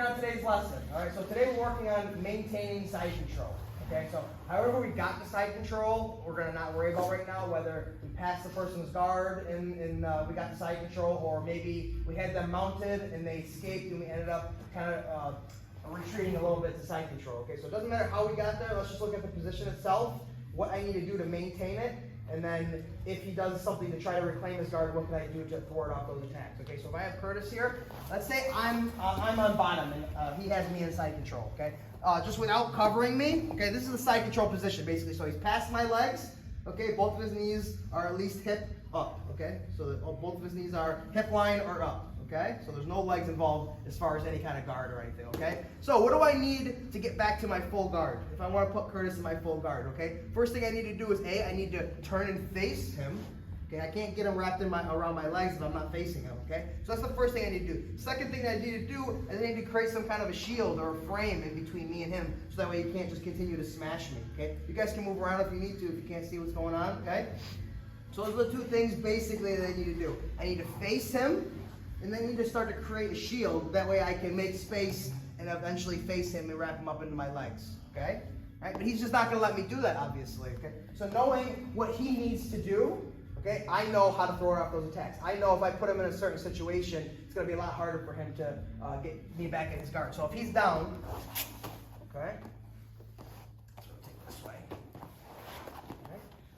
on today's lesson. All right, so today we're working on maintaining side control. Okay, so however we got the side control, we're going to not worry about right now, whether we passed the person's guard and we got the side control, or maybe we had them mounted and they escaped and we ended up kind of retreating a little bit to side control. Okay, so it doesn't matter how we got there. Let's just look at the position itself, what I need to do to maintain it, and then if he does something to try to reclaim his guard, what can I do to thwart off those attacks? Okay, so if I have Curtis here, let's say I'm on bottom and he has me in side control. Okay, just without covering me. Okay, this is the side control position basically. So he's past my legs. Okay, both of his knees are at least hip up. Okay, so that both of his knees are hip line or up. Okay, so there's no legs involved as far as any kind of guard or anything. Okay, so what do I need to get back to my full guard if I want to put Curtis in my full guard? Okay, first thing I need to do is I need to turn and face him. Okay, I can't get him wrapped around my legs if I'm not facing him. Okay, so that's the first thing I need to do. Second thing I need to do is I need to create some kind of a shield or a frame in between me and him, so that way he can't just continue to smash me. Okay, you guys can move around if you need to, if you can't see what's going on. Okay, so those are the two things basically that I need to do. I need to face him, and then I need to start to create a shield. That way I can make space and eventually face him and wrap him up into my legs. Okay? Right? But he's just not going to let me do that, obviously. Okay? So knowing what he needs to do, okay, I know how to throw off those attacks. I know if I put him in a certain situation, it's going to be a lot harder for him to get me back in his guard. So if he's down, okay, let's rotate this way.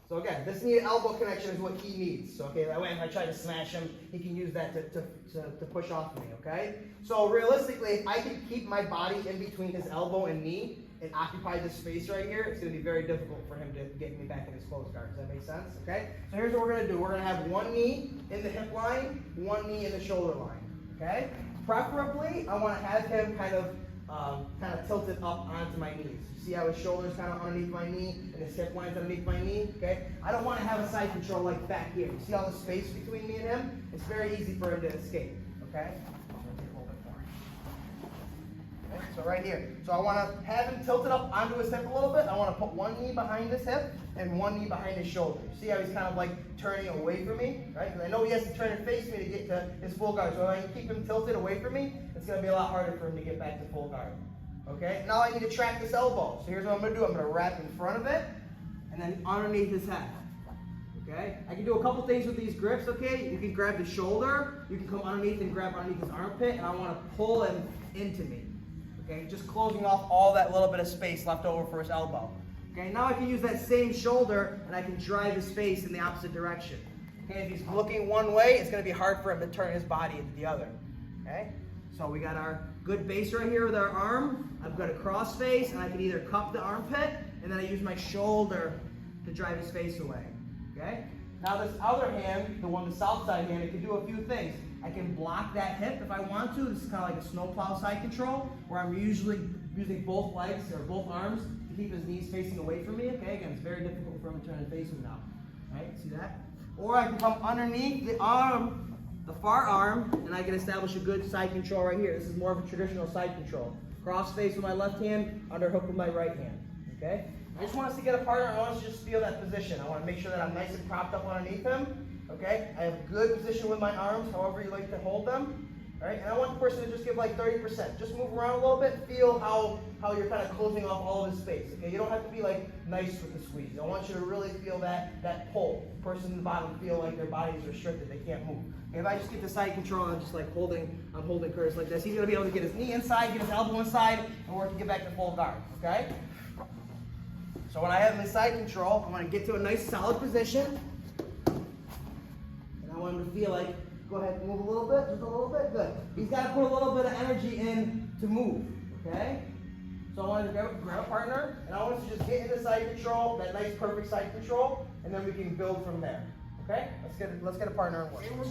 So again, this knee to elbow connection is what he needs. So okay, that way if I try to smash him, he can use that to push off me, okay? So realistically, if I can keep my body in between his elbow and knee and occupy this space right here, it's going to be very difficult for him to get me back in his closed guard. Does that make sense? Okay? So here's what we're going to do. We're going to have one knee in the hip line, one knee in the shoulder line, okay? Preferably, I want to have him kind of tilted up onto my knees. You see how his shoulder's kind of underneath my knee and his hip line's underneath my knee? Okay? I don't want to have a side control like back here. You see all the space between me and him? It's very easy for him to escape. Okay? I'll rotate a little bit more. Okay? So right here. So I want to have him tilted up onto his hip a little bit. I want to put one knee behind his hip and one knee behind his shoulder. See how he's kind of like turning away from me? Right? Because I know he has to turn and face me to get to his full guard. So if I can keep him tilted away from me, it's going to be a lot harder for him to get back to full guard. Okay, now I need to track this elbow. So here's what I'm going to do. I'm going to wrap in front of it and then underneath his head. Okay, I can do a couple things with these grips. Okay, you can grab the shoulder, you can come underneath and grab underneath his armpit, and I want to pull him into me. Okay, just closing off all that little bit of space left over for his elbow. Okay, now I can use that same shoulder and I can drive his face in the opposite direction. Okay, if he's looking one way, it's going to be hard for him to turn his body into the other. Okay, so we got our good base right here with our arm. I've got a cross face, and I can either cup the armpit, and then I use my shoulder to drive his face away. Okay? Now this other hand, the south side hand, it can do a few things. I can block that hip if I want to. This is kind of like a snowplow side control, where I'm usually using both legs or both arms to keep his knees facing away from me. Okay? Again, it's very difficult for him to turn and face him now. Right? See that? Or I can come underneath the arm, the far arm, and I can establish a good side control right here. This is more of a traditional side control. Cross face with my left hand, underhook with my right hand. Okay? I just want us to get a partner. I want us to just feel that position. I want to make sure that I'm nice and propped up underneath him. Okay? I have good position with my arms, however you like to hold them. All right? And I want the person to just give like 30%. Just move around a little bit. Feel how you're kind of closing off all of his space. Okay? You don't have to be like nice with the squeeze. I want you to really feel that pull. The person in the bottom feel like their body is restricted. They can't move. If I just get the side control, I'm just like I'm holding Curtis like this. He's going to be able to get his knee inside, get his elbow inside, and work to get back to full guard, okay? So when I have him in side control, I want to get to a nice solid position. And I want him to feel like, go ahead, move a little bit, just a little bit, good. He's got to put a little bit of energy in to move, okay? So I want to grab a partner, and I want us to just get into side control, that nice perfect side control, and then we can build from there. Okay, let's get a partner and work.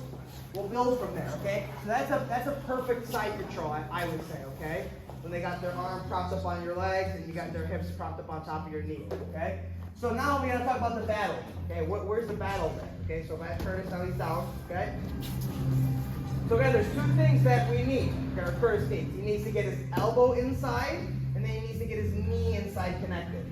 We'll build from there. Okay, so that's a perfect side control, I would say. Okay, when they got their arm propped up on your legs and you got their hips propped up on top of your knee. Okay, so now we gotta talk about the battle. Okay, where's the battle then? Okay, so if I have Curtis, now he's down. Okay, so again, there's two things that we need. Okay, or Curtis needs. He needs to get his elbow inside, and then he needs to get his knee inside connected.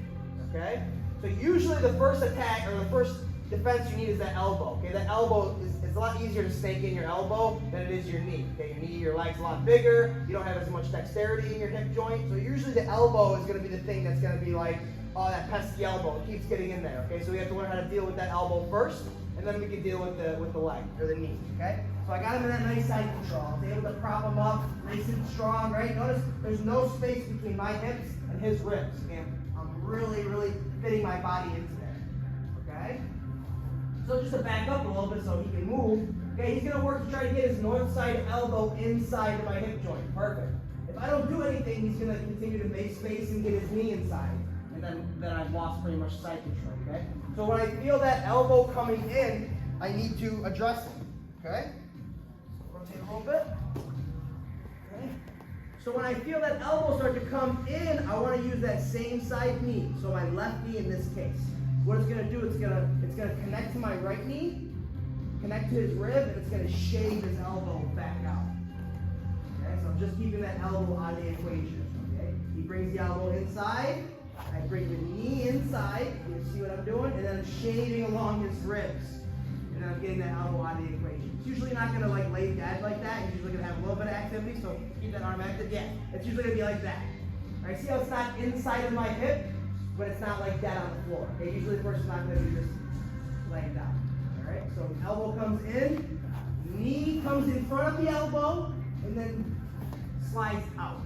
Okay, so usually the first attack or the first defense you need is that elbow. Okay, that elbow is a lot easier to snake in your elbow than it is your knee. Okay, your knee, your leg's a lot bigger. You don't have as much dexterity in your hip joint. So usually the elbow is going to be the thing that's going to be like, oh, that pesky elbow. It keeps getting in there. Okay, so we have to learn how to deal with that elbow first, and then we can deal with the leg or the knee. Okay, so I got him in that nice side control. I was able to prop him up nice and strong. Right? Notice there's no space between my hips and his ribs. Okay, I'm really, really fitting my body into there. Okay. So just to back up a little bit so he can move, okay, he's going to work to try to get his north side elbow inside of my hip joint. Perfect. If I don't do anything, he's going to continue to make space and get his knee inside. And then I've lost pretty much side control, okay? So when I feel that elbow coming in, I need to address it, okay? Rotate a little bit. Okay. So when I feel that elbow start to come in, I want to use that same side knee. So my left knee in this case. What it's going to do, it's going to connect to my right knee, connect to his rib, and it's going to shave his elbow back out. Okay, so I'm just keeping that elbow out of the equation. Okay, he brings the elbow inside, I bring the knee inside, you see what I'm doing? And then I'm shaving along his ribs. And then I'm getting that elbow out of the equation. It's usually not going to like lay dead like that. You're usually going to have a little bit of activity, so keep that arm active. Yeah, it's usually going to be like that. All right, see how it's not inside of my hip? But it's not like dead on the floor. Okay, usually the person's not going to be just laying down. All right, so elbow comes in, knee comes in front of the elbow, and then slides out.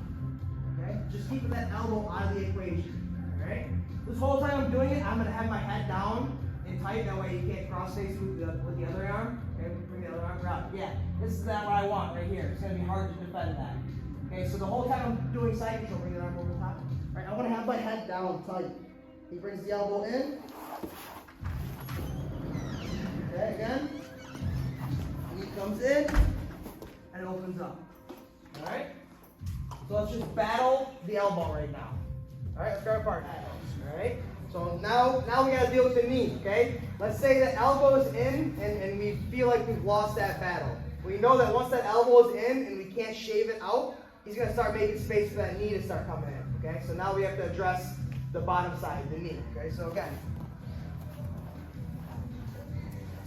Okay, just keeping that elbow out of the equation. All right, this whole time I'm doing it, I'm going to have my head down and tight. That way you can't cross face with the other arm. Okay, bring the other arm out. Yeah, this is not what I want right here. It's going to be hard to defend that. Okay, so the whole time I'm doing side control, bring the arm over the top. All right, I want to have my head down tight. He brings the elbow in. Okay, again. Knee comes in and opens up. All right? So let's just battle the elbow right now. All right, let's start apart. All right? So now we got to deal with the knee, okay? Let's say the elbow is in and we feel like we've lost that battle. We know that once that elbow is in and we can't shave it out, he's going to start making space for that knee to start coming in, okay? So now we have to address the bottom side, the knee, okay? So again,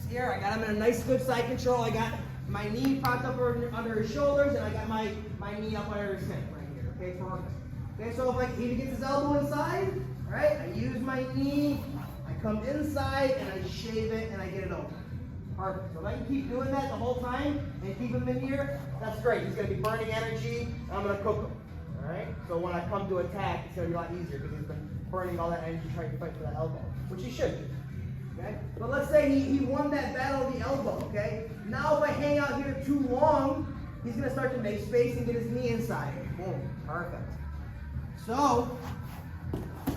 here I got him in a nice good side control. I got my knee propped up under his shoulders, and I got my knee up under his hip right here, okay? Perfect. Okay, so if he gets his elbow inside, all right, I use my knee, I come inside, and I shave it, and I get it open. Perfect. So if I can keep doing that the whole time and keep him in here, that's great. He's going to be burning energy, and I'm going to cook him. All right? So when I come to attack, it's going to be a lot easier because he's been burning all that energy trying to fight for that elbow, which he should do. Okay? But let's say he won that battle of the elbow, okay? Now if I hang out here too long, he's going to start to make space and get his knee inside. Boom. Perfect. So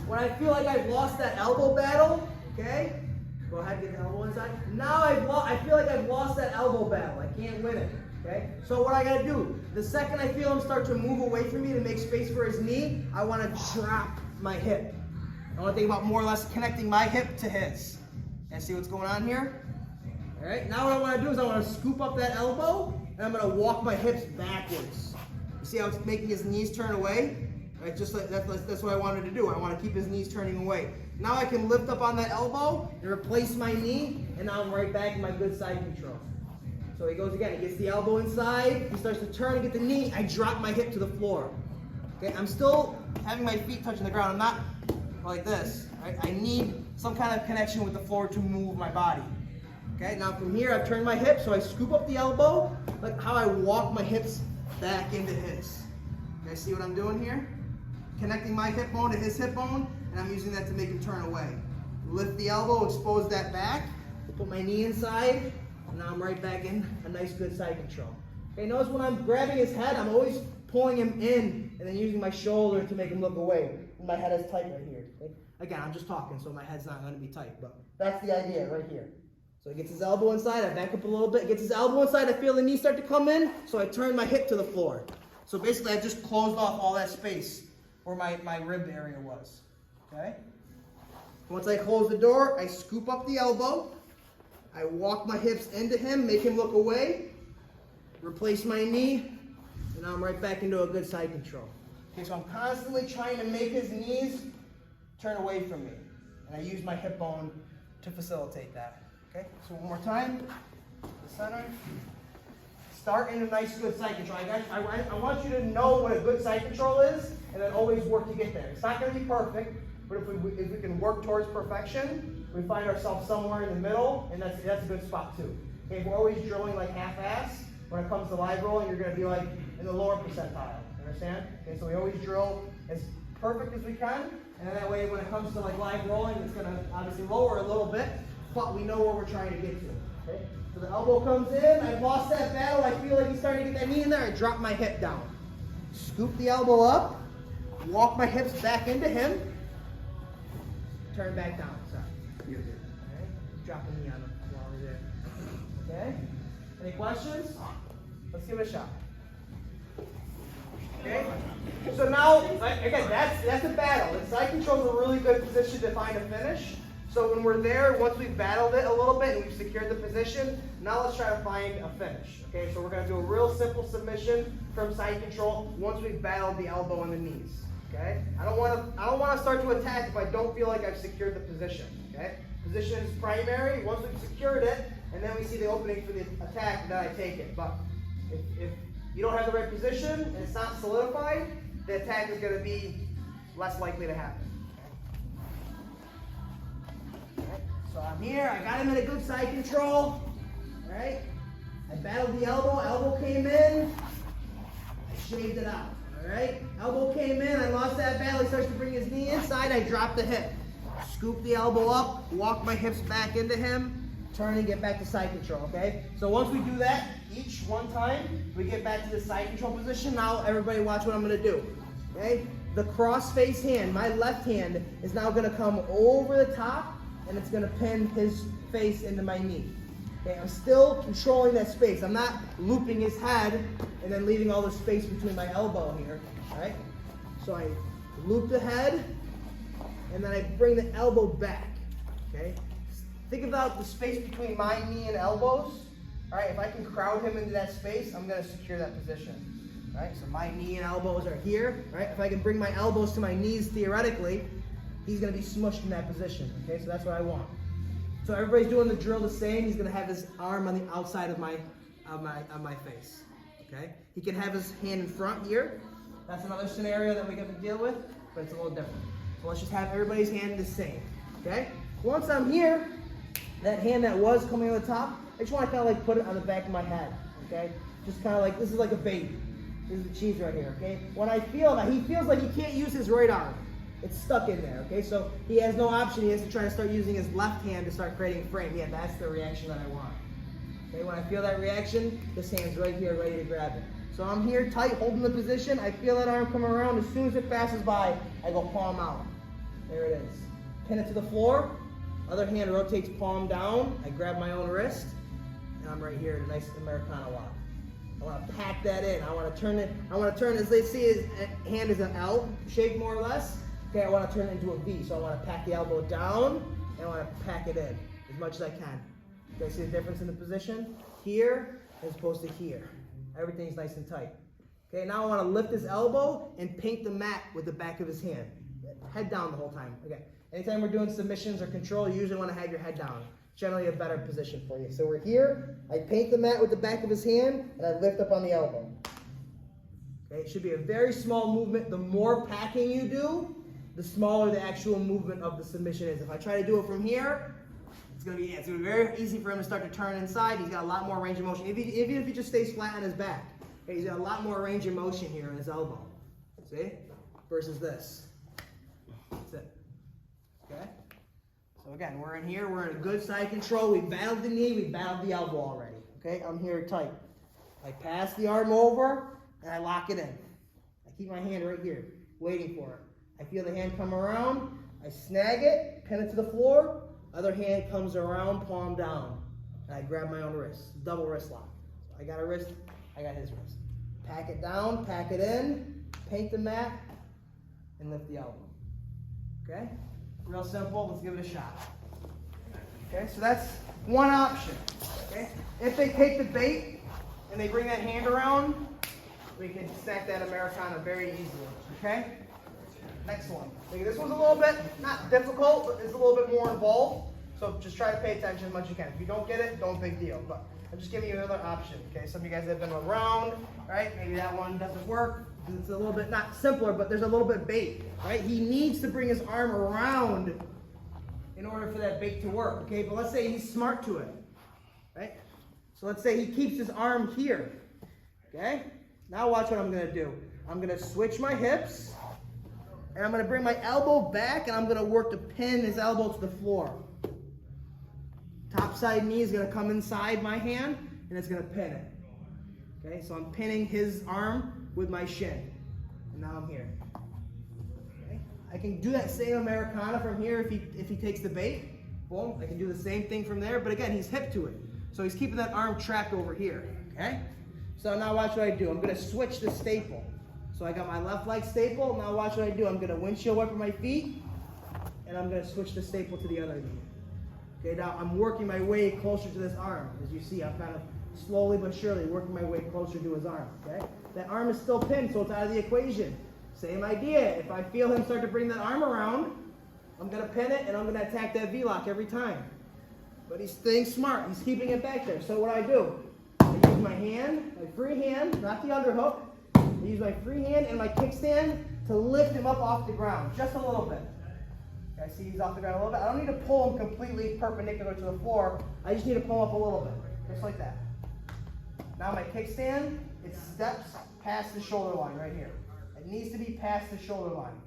when I feel like I've lost that elbow battle, okay? Go ahead, get the elbow inside. Now I feel like I've lost that elbow battle. I can't win it. Okay? So what I gotta do, the second I feel him start to move away from me to make space for his knee, I wanna drop my hip. I wanna think about more or less connecting my hip to his. And see what's going on here? Alright, now what I wanna do is I wanna scoop up that elbow, and I'm gonna walk my hips backwards. You see how it's making his knees turn away? Right, just like that's what I wanted to do. I want to keep his knees turning away. Now I can lift up on that elbow and replace my knee, and now I'm right back in my good side control. So he goes again. He gets the elbow inside. He starts to turn and get the knee. I drop my hip to the floor. Okay, I'm still having my feet touching the ground. I'm not like this. Right? I need some kind of connection with the floor to move my body. Okay, now from here I've turned my hip, so I scoop up the elbow, like how I walk my hips back into his. You guys see what I'm doing here? Connecting my hip bone to his hip bone, and I'm using that to make him turn away. Lift the elbow, expose that back, put my knee inside, and now I'm right back in a nice good side control. Okay, notice when I'm grabbing his head, I'm always pulling him in and then using my shoulder to make him look away. And my head is tight right here. Okay? Again, I'm just talking, so my head's not going to be tight, but that's the idea right here. So he gets his elbow inside, I back up a little bit, gets his elbow inside, I feel the knee start to come in, so I turn my hip to the floor. So basically I just closed off all that space where my rib area was, okay? Once I close the door, I scoop up the elbow, I walk my hips into him, make him look away, replace my knee, and now I'm right back into a good side control. Okay, so I'm constantly trying to make his knees turn away from me, and I use my hip bone to facilitate that. Okay, so one more time. the center. Start in a nice, good side control. I want you to know what a good side control is, and then always work to get there. It's not going to be perfect, but if we can work towards perfection, we find ourselves somewhere in the middle, and that's a good spot too. Okay, if we're always drilling like half-ass, when it comes to live rolling, you're going to be like in the lower percentile. Understand? Okay, so we always drill as perfect as we can, and that way when it comes to like live rolling, it's going to obviously lower a little bit, but we know where we're trying to get to. Okay? So the elbow comes in, I've lost that battle, I feel like he's starting to get that knee in there, I drop my hip down. Scoop the elbow up, walk my hips back into him, turn back down. Sorry. You're good. Okay? Drop the knee on him while we're there. Okay? Any questions? Let's give it a shot. Okay? So now, again, that's a battle. The side control is a really good position to find a finish. So when we're there, once we've battled it a little bit and we've secured the position, now let's try to find a finish. Okay, so we're going to do a real simple submission from side control once we've battled the elbow and the knees. Okay, I don't want to start to attack if I don't feel like I've secured the position. Okay, position is primary. Once we've secured it, and then we see the opening for the attack, then I take it. But if you don't have the right position and it's not solidified, the attack is going to be less likely to happen. So I'm here, I got him in a good side control, right? I battled the elbow, elbow came in, I shaved it out, all right? Elbow came in, I lost that battle, he starts to bring his knee inside, I drop the hip. Scoop the elbow up, walk my hips back into him, turn and get back to side control, okay? So once we do that, each one time, we get back to the side control position. Now everybody watch what I'm gonna do, okay? The cross face hand, my left hand, is now gonna come over the top, and it's gonna pin his face into my knee. Okay, I'm still controlling that space. I'm not looping his head and then leaving all the space between my elbow here, all right? So I loop the head, and then I bring the elbow back, okay? Think about the space between my knee and elbows, all right? If I can crowd him into that space, I'm gonna secure that position, all right? So my knee and elbows are here, all right? If I can bring my elbows to my knees, theoretically, he's going to be smushed in that position, okay? So that's what I want. So everybody's doing the drill the same. He's going to have his arm on the outside of my face, okay? He can have his hand in front here. That's another scenario that we got to deal with, but it's a little different. So let's just have everybody's hand the same, okay? Once I'm here, that hand that was coming on the top, I just want to kind of like put it on the back of my head, okay? Just kind of like, this is like a baby. This is the cheese right here, okay? When I feel that, he feels like he can't use his right arm. It's stuck in there, okay? So he has no option. He has to try to start using his left hand to start creating frame. Yeah, that's the reaction that I want. Okay, when I feel that reaction, this hand's right here, ready to grab it. So I'm here tight, holding the position. I feel that arm come around. As soon as it passes by, I go palm out. There it is. Pin it to the floor. Other hand rotates palm down. I grab my own wrist, and I'm right here, a nice Americana lock. I want to pack that in. I want to turn it. As they see, his hand is an L shape more or less. Okay, I want to turn it into a V, so I want to pack the elbow down, and I want to pack it in as much as I can. Okay, see the difference in the position? Here, as opposed to here. Everything's nice and tight. Okay, now I want to lift his elbow and paint the mat with the back of his hand. Head down the whole time. Okay, anytime we're doing submissions or control, you usually want to have your head down. Generally a better position for you. So we're here, I paint the mat with the back of his hand, and I lift up on the elbow. Okay, it should be a very small movement. The more packing you do, the smaller the actual movement of the submission is. If I try to do it from here, it's gonna be very easy for him to start to turn inside. He's got a lot more range of motion. Even if he just stays flat on his back, okay, he's got a lot more range of motion here in his elbow. See? Versus this. That's it. Okay? So again, we're in here, we're in a good side control. We battled the knee, we battled the elbow already. Okay, I'm here tight. I pass the arm over, and I lock it in. I keep my hand right here, waiting for it. I feel the hand come around, I snag it, pin it to the floor, other hand comes around, palm down, and I grab my own wrist, double wrist lock. So I got a wrist, I got his wrist. Pack it down, pack it in, paint the mat, and lift the elbow. Okay? Real simple, let's give it a shot. Okay, so that's one option. Okay? If they take the bait and they bring that hand around, we can stack that Americana very easily. Okay? Next one. This one's a little bit, not difficult, but it's a little bit more involved. So just try to pay attention as much as you can. If you don't get it, don't big deal. But I'm just giving you another option, okay? Some of you guys have been around, right? Maybe that one doesn't work. It's a little bit, not simpler, but there's a little bit bait, right? He needs to bring his arm around in order for that bait to work, okay? But let's say he's smart to it, right? So let's say he keeps his arm here, okay? Now watch what I'm gonna do. I'm gonna switch my hips, and I'm gonna bring my elbow back, and I'm gonna work to pin his elbow to the floor. Top side knee is gonna come inside my hand, and it's gonna pin it. Okay, so I'm pinning his arm with my shin. And now I'm here. Okay. I can do that same Americana from here if he takes the bait. Boom, I can do the same thing from there, but again, he's hip to it. So he's keeping that arm trapped over here, okay? So now watch what I do. I'm gonna switch the staple. So I got my left leg staple. Now watch what I do. I'm gonna windshield wiper my feet, and I'm gonna switch the staple to the other knee. Okay, now I'm working my way closer to this arm. As you see, I'm kind of slowly but surely working my way closer to his arm, okay? That arm is still pinned, so it's out of the equation. Same idea. If I feel him start to bring that arm around, I'm gonna pin it, and I'm gonna attack that V-lock every time. But he's staying smart. He's keeping it back there. So what I do, I use my hand, my free hand, not the underhook. I use my free hand and my kickstand to lift him up off the ground, just a little bit. Okay, see he's off the ground a little bit. I don't need to pull him completely perpendicular to the floor. I just need to pull him up a little bit, just like that. Now my kickstand, it steps past the shoulder line right here. It needs to be past the shoulder line.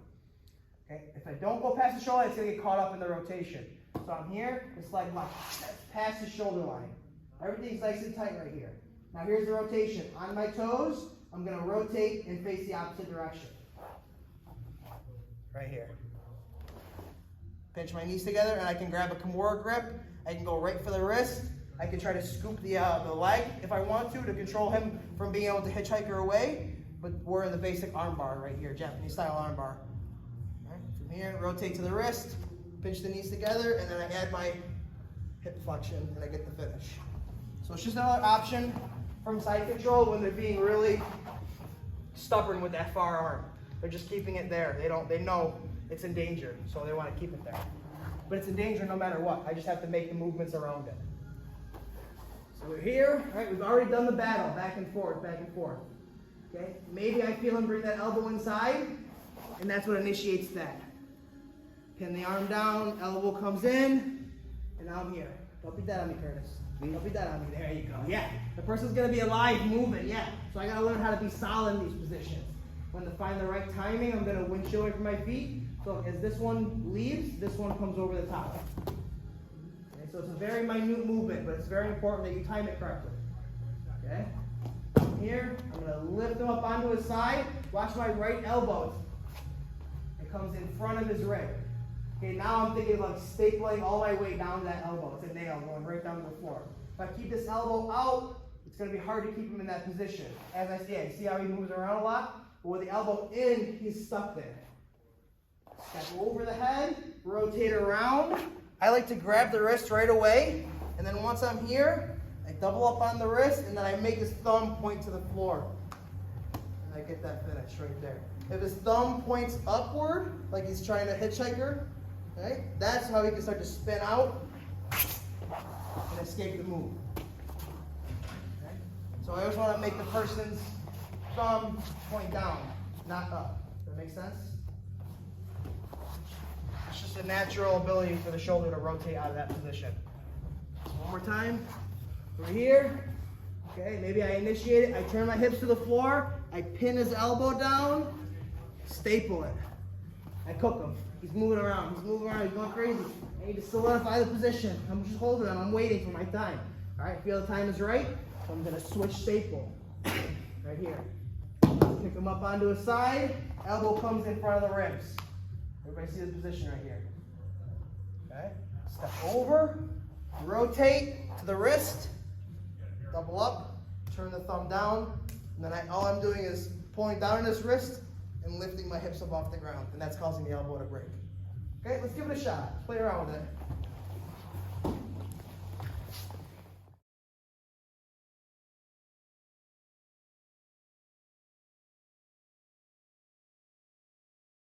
Okay, if I don't go past the shoulder line, it's gonna get caught up in the rotation. So I'm here, it's like past the shoulder line. Everything's nice and tight right here. Now here's the rotation. On my toes, I'm gonna rotate and face the opposite direction. Right here. Pinch my knees together, and I can grab a Kimura grip. I can go right for the wrist. I can try to scoop the leg if I want to control him from being able to hitchhiker away. But we're in the basic arm bar right here, Japanese style arm bar. All right, from here, rotate to the wrist, pinch the knees together, and then I add my hip flexion, and I get the finish. So it's just another option from side control when they're being really stubborn with that far arm. They're just keeping it there. They know it's in danger, so they want to keep it there. But it's in danger no matter what. I just have to make the movements around it. So we're here, right? We've already done the battle, back and forth, back and forth. Okay? Maybe I feel him bring that elbow inside, and that's what initiates that. Pin the arm down, elbow comes in, and now I'm here. Don't beat that on me, Curtis. Don't beat that on me. There you go. Yeah. The person's gonna be alive, moving. Yeah. So I gotta learn how to be solid in these positions. When to find the right timing, I'm gonna windshield away from my feet. So as this one leaves, this one comes over the top. Okay, so it's a very minute movement, but it's very important that you time it correctly. Okay? Here, I'm gonna lift him up onto his side. Watch my right elbow. It comes in front of his rib. Okay, now I'm thinking about stapling all my weight down to that elbow. It's a nail going right down to the floor. If I keep this elbow out, it's going to be hard to keep him in that position. As I said, see how he moves around a lot? But with the elbow in, he's stuck there. Step over the head, rotate around. I like to grab the wrist right away, and then once I'm here, I double up on the wrist, and then I make his thumb point to the floor. And I get that finish right there. If his thumb points upward, like he's trying to hitchhiker, okay, that's how he can start to spin out and escape the move. Okay? So I always want to make the person's thumb point down, not up. Does that make sense? It's just a natural ability for the shoulder to rotate out of that position. So one more time. We're here. Okay, maybe I initiate it. I turn my hips to the floor. I pin his elbow down. Staple it. I cook him. He's moving around. He's moving around. He's going crazy. I need to solidify the position. I'm just holding him. I'm waiting for my time. All right, feel the time is right. So I'm going to switch staple. Right here. Pick him up onto his side. Elbow comes in front of the ribs. Everybody see the position right here. Okay. Step over. Rotate to the wrist. Double up. Turn the thumb down. And then all I'm doing is pulling down on this wrist and lifting my hips up off the ground, and that's causing the elbow to break. Okay, let's give it a shot. Let's play around with it.